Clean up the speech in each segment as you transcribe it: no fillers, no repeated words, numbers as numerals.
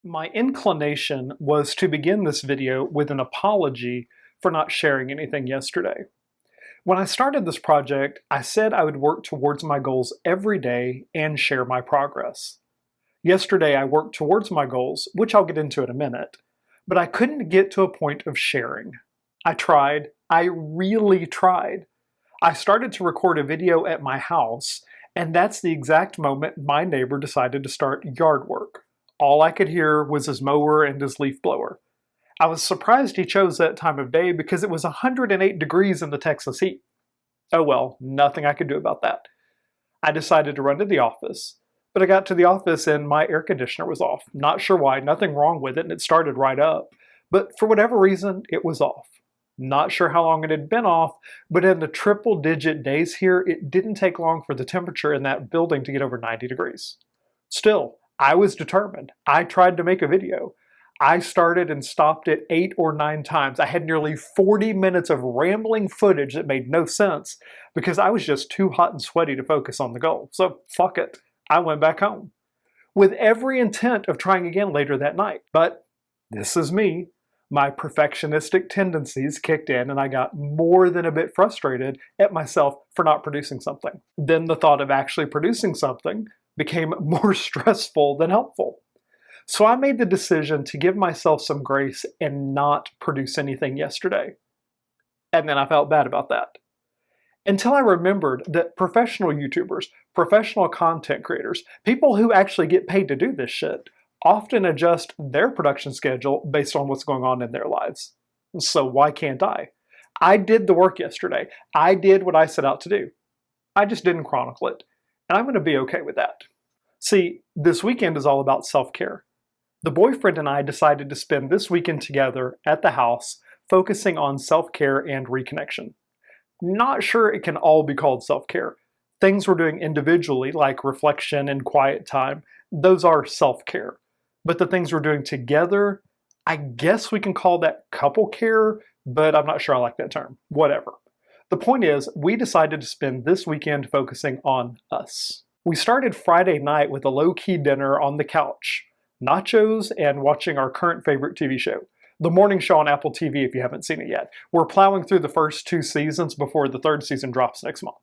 My inclination was to begin this video with an apology for not sharing anything yesterday. When I started this project, I said I would work towards my goals every day and share my progress. Yesterday I worked towards my goals, which I'll get into in a minute, but I couldn't get to a point of sharing. I tried. I really tried. I started to record a video at my house, and that's the exact moment my neighbor decided to start yard work. All I could hear was his mower and his leaf blower. I was surprised he chose that time of day because it was 108 degrees in the Texas heat. Oh well, nothing I could do about that. I decided to run to the office, but I got to the office and my air conditioner was off. Not sure why, nothing wrong with it, and it started right up. But for whatever reason, it was off. Not sure how long it had been off, but in the triple-digit days here, it didn't take long for the temperature in that building to get over 90 degrees. Still, I was determined. I tried to make a video. I started and stopped it 8 or 9 times. I had nearly 40 minutes of rambling footage that made no sense because I was just too hot and sweaty to focus on the goal. So fuck it. I went back home with every intent of trying again later that night. But this is me. My perfectionistic tendencies kicked in and I got more than a bit frustrated at myself for not producing something. Then the thought of actually producing something became more stressful than helpful. So I made the decision to give myself some grace and not produce anything yesterday. And then I felt bad about that. Until I remembered that professional YouTubers, professional content creators, people who actually get paid to do this shit, often adjust their production schedule based on what's going on in their lives. So why can't I? I did the work yesterday. I did what I set out to do. I just didn't chronicle it. And I'm going to be okay with that. See, this weekend is all about self-care. The boyfriend and I decided to spend this weekend together at the house, focusing on self-care and reconnection. Not sure it can all be called self-care. Things we're doing individually, like reflection and quiet time, those are self-care. But the things we're doing together, I guess we can call that couple care, but I'm not sure I like that term. Whatever. The point is, we decided to spend this weekend focusing on us. We started Friday night with a low-key dinner on the couch, nachos, and watching our current favorite TV show, the morning show on Apple TV if you haven't seen it yet. We're plowing through the first 2 seasons before the 3rd season drops next month.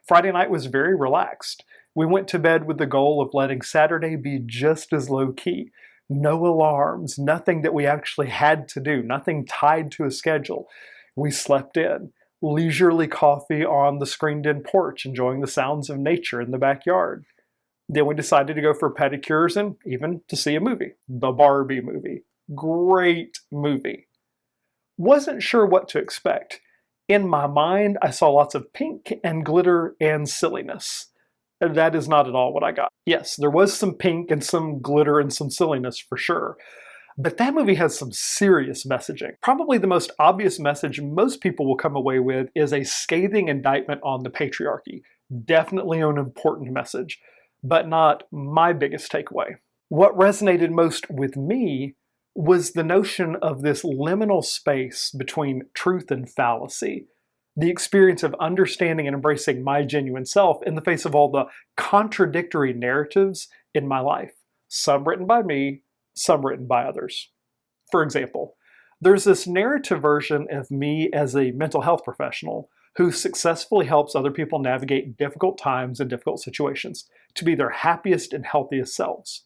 Friday night was very relaxed. We went to bed with the goal of letting Saturday be just as low-key. No alarms, nothing that we actually had to do, nothing tied to a schedule. We slept in. Leisurely coffee on the screened-in porch, enjoying the sounds of nature in the backyard. Then we decided to go for pedicures and even to see a movie. The Barbie movie. Great movie. Wasn't sure what to expect. In my mind, I saw lots of pink and glitter and silliness. That is not at all what I got. Yes, there was some pink and some glitter and some silliness for sure. But that movie has some serious messaging. Probably the most obvious message most people will come away with is a scathing indictment on the patriarchy. Definitely an important message, but not my biggest takeaway. What resonated most with me was the notion of this liminal space between truth and fallacy. The experience of understanding and embracing my genuine self in the face of all the contradictory narratives in my life. Some written by me, some written by others. For example, there's this narrative version of me as a mental health professional who successfully helps other people navigate difficult times and difficult situations to be their happiest and healthiest selves.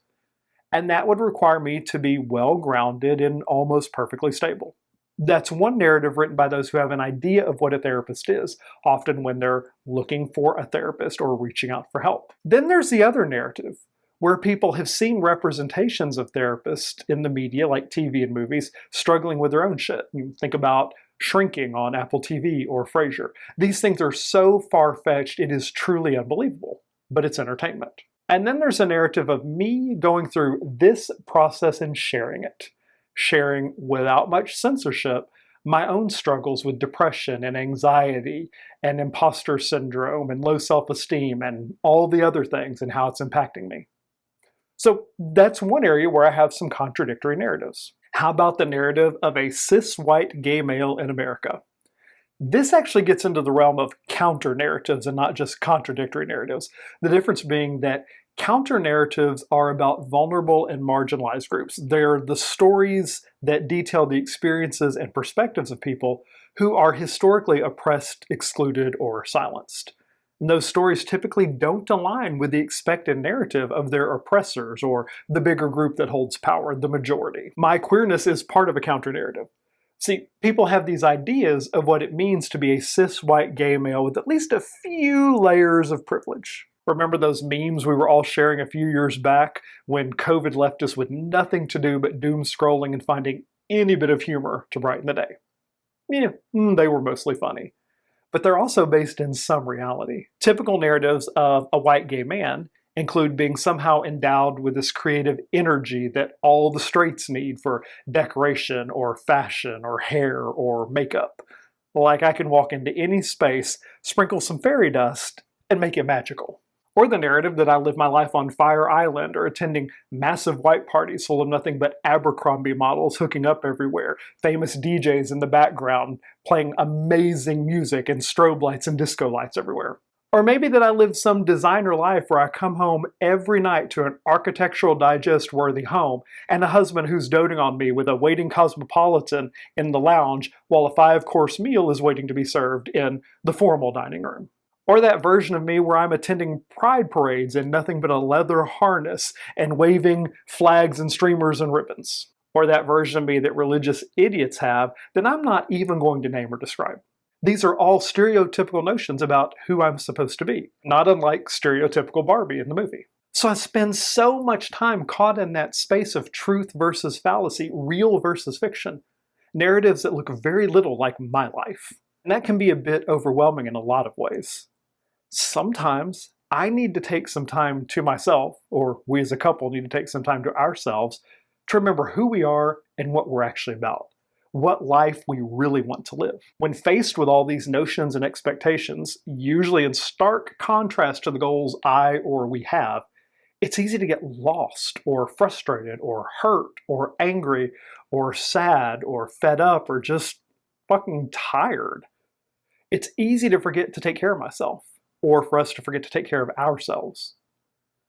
And that would require me to be well-grounded and almost perfectly stable. That's one narrative written by those who have an idea of what a therapist is, often when they're looking for a therapist or reaching out for help. Then there's the other narrative, where people have seen representations of therapists in the media, like TV and movies, struggling with their own shit. You think about Shrinking on Apple TV or Frasier. These things are so far-fetched, it is truly unbelievable, but it's entertainment. And then there's a narrative of me going through this process and sharing it. Sharing without much censorship my own struggles with depression and anxiety and imposter syndrome and low self-esteem and all the other things and how it's impacting me. So that's one area where I have some contradictory narratives. How about the narrative of a cis white gay male in America? This actually gets into the realm of counter narratives and not just contradictory narratives. The difference being that Counter narratives are about vulnerable and marginalized groups. They're the stories that detail the experiences and perspectives of people who are historically oppressed, excluded, or silenced. And those stories typically don't align with the expected narrative of their oppressors or the bigger group that holds power, the majority. My queerness is part of a counter narrative. See, people have these ideas of what it means to be a cis white gay male with at least a few layers of privilege. Remember those memes we were all sharing a few years back when COVID left us with nothing to do but doom scrolling and finding any bit of humor to brighten the day? Yeah, they were mostly funny. But they're also based in some reality. Typical narratives of a white gay man include being somehow endowed with this creative energy that all the straights need for decoration or fashion or hair or makeup. Like I can walk into any space, sprinkle some fairy dust, and make it magical. Or the narrative that I live my life on Fire Island or attending massive white parties full of nothing but Abercrombie models hooking up everywhere, famous DJs in the background playing amazing music and strobe lights and disco lights everywhere. Or maybe that I live some designer life where I come home every night to an Architectural Digest worthy home and a husband who's doting on me with a waiting Cosmopolitan in the lounge while a 5-course meal is waiting to be served in the formal dining room. Or that version of me where I'm attending pride parades in nothing but a leather harness and waving flags and streamers and ribbons. Or that version of me that religious idiots have that I'm not even going to name or describe. These are all stereotypical notions about who I'm supposed to be, not unlike stereotypical Barbie in the movie. So I spend so much time caught in that space of truth versus fallacy, real versus fiction, narratives that look very little like my life. And that can be a bit overwhelming in a lot of ways. Sometimes I need to take some time to myself, or we as a couple need to take some time to ourselves to remember who we are and what we're actually about, what life we really want to live. When faced with all these notions and expectations, usually in stark contrast to the goals I or we have, it's easy to get lost or frustrated or hurt or angry or sad or fed up or just fucking tired. It's easy to forget to take care of myself, or for us to forget to take care of ourselves.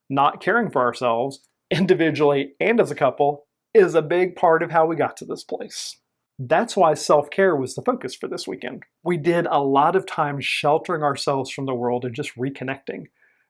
Not caring for ourselves, individually and as a couple, is a big part of how we got to this place. That's why self-care was the focus for this weekend. We did a lot of time sheltering ourselves from the world and just reconnecting.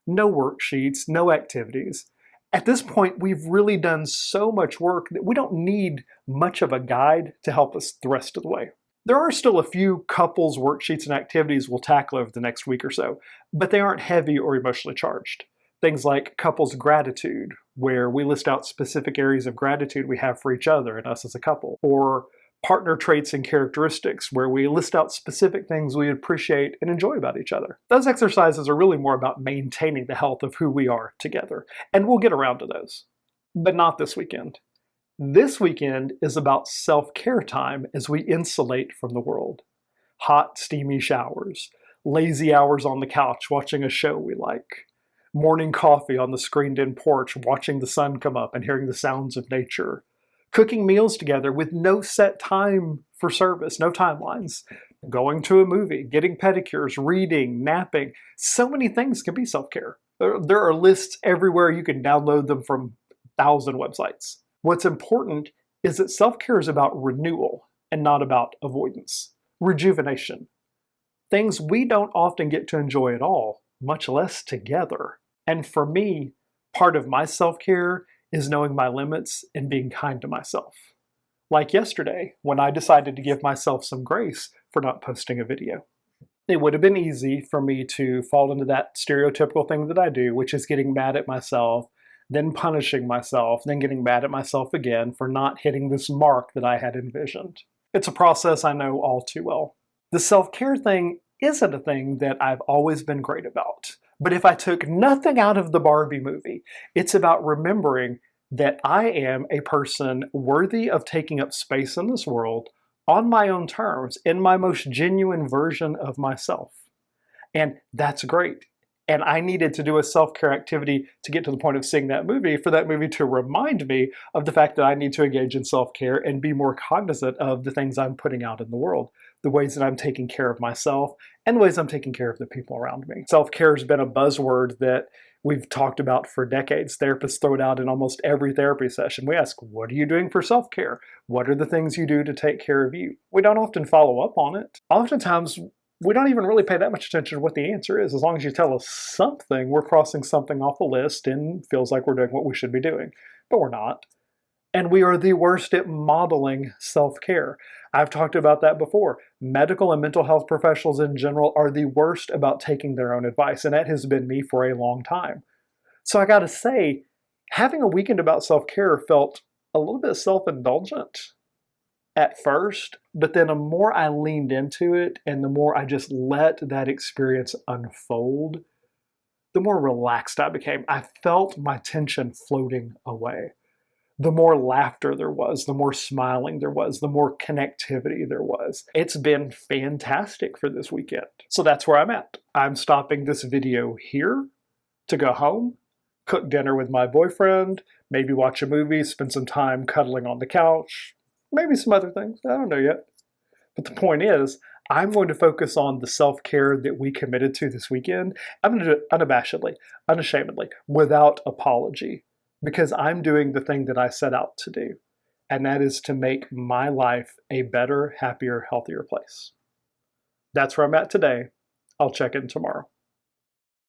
No worksheets, no activities. At this point, we've really done so much work that we don't need much of a guide to help us the rest of the way. There are still a few couples worksheets and activities we'll tackle over the next week or so, but they aren't heavy or emotionally charged. Things like couples gratitude, where we list out specific areas of gratitude we have for each other and us as a couple, or partner traits and characteristics, where we list out specific things we appreciate and enjoy about each other. Those exercises are really more about maintaining the health of who we are together, and we'll get around to those. But not this weekend. This weekend is about self-care time as we insulate from the world. Hot, steamy showers, lazy hours on the couch watching a show we like, morning coffee on the screened-in porch watching the sun come up and hearing the sounds of nature, cooking meals together with no set time for service, no timelines, going to a movie, getting pedicures, reading, napping. So many things can be self-care. There are lists everywhere. You can download them from 1,000 websites. What's important is that self-care is about renewal and not about avoidance. Rejuvenation. Things we don't often get to enjoy at all, much less together. And for me, part of my self-care is knowing my limits and being kind to myself. Like yesterday, when I decided to give myself some grace for not posting a video. It would have been easy for me to fall into that stereotypical thing that I do, which is getting mad at myself, then punishing myself, then getting mad at myself again for not hitting this mark that I had envisioned. It's a process I know all too well. The self-care thing isn't a thing that I've always been great about. But if I took nothing out of the Barbie movie, it's about remembering that I am a person worthy of taking up space in this world on my own terms, in my most genuine version of myself. And that's great. And I needed to do a self-care activity to get to the point of seeing that movie, for that movie to remind me of the fact that I need to engage in self-care and be more cognizant of the things I'm putting out in the world, the ways that I'm taking care of myself and the ways I'm taking care of the people around me. Self-care has been a buzzword that we've talked about for decades. Therapists throw it out in almost every therapy session. We ask, what are you doing for self-care? What are the things you do to take care of you? We don't often follow up on it. Oftentimes, we don't even really pay that much attention to what the answer is. As long as you tell us something, we're crossing something off the list and feels like we're doing what we should be doing. But we're not. And we are the worst at modeling self-care. I've talked about that before. Medical and mental health professionals in general are the worst about taking their own advice, and that has been me for a long time. So I gotta say, having a weekend about self-care felt a little bit self-indulgent at first, but then the more I leaned into it and the more I just let that experience unfold, the more relaxed I became. I felt my tension floating away. The more laughter there was, the more smiling there was, the more connectivity there was. It's been fantastic for this weekend. So that's where I'm at. I'm stopping this video here to go home, cook dinner with my boyfriend, maybe watch a movie, spend some time cuddling on the couch, maybe some other things. I don't know yet. But the point is, I'm going to focus on the self-care that we committed to this weekend. I'm going to do it unabashedly, unashamedly, without apology. Because I'm doing the thing that I set out to do, and that is to make my life a better, happier, healthier place. That's where I'm at today. I'll check in tomorrow.